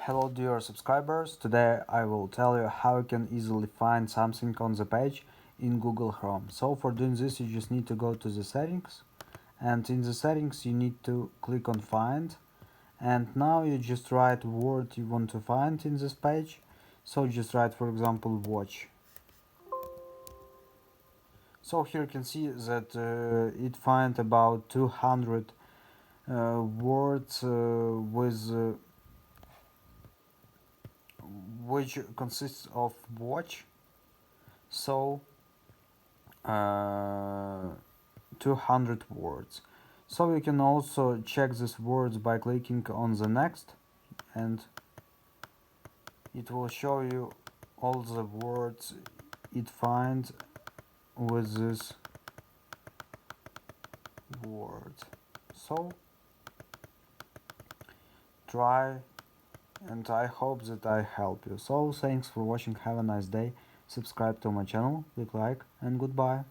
Hello dear subscribers, today I will tell you how you can easily find something on the page in Google Chrome. So for doing this you just need to go to the settings, and in the settings you need to click on find, and now you just write word you want to find in this page. So just write, for example, watch. So here you can see that it find about 200 words which consists of watch. So 200 words. So you can also check these words by clicking on the next, and it will show you all the words it finds with this word. So try, and I hope that I help you. So thanks for watching, have a nice day, subscribe to my channel, click like, and goodbye.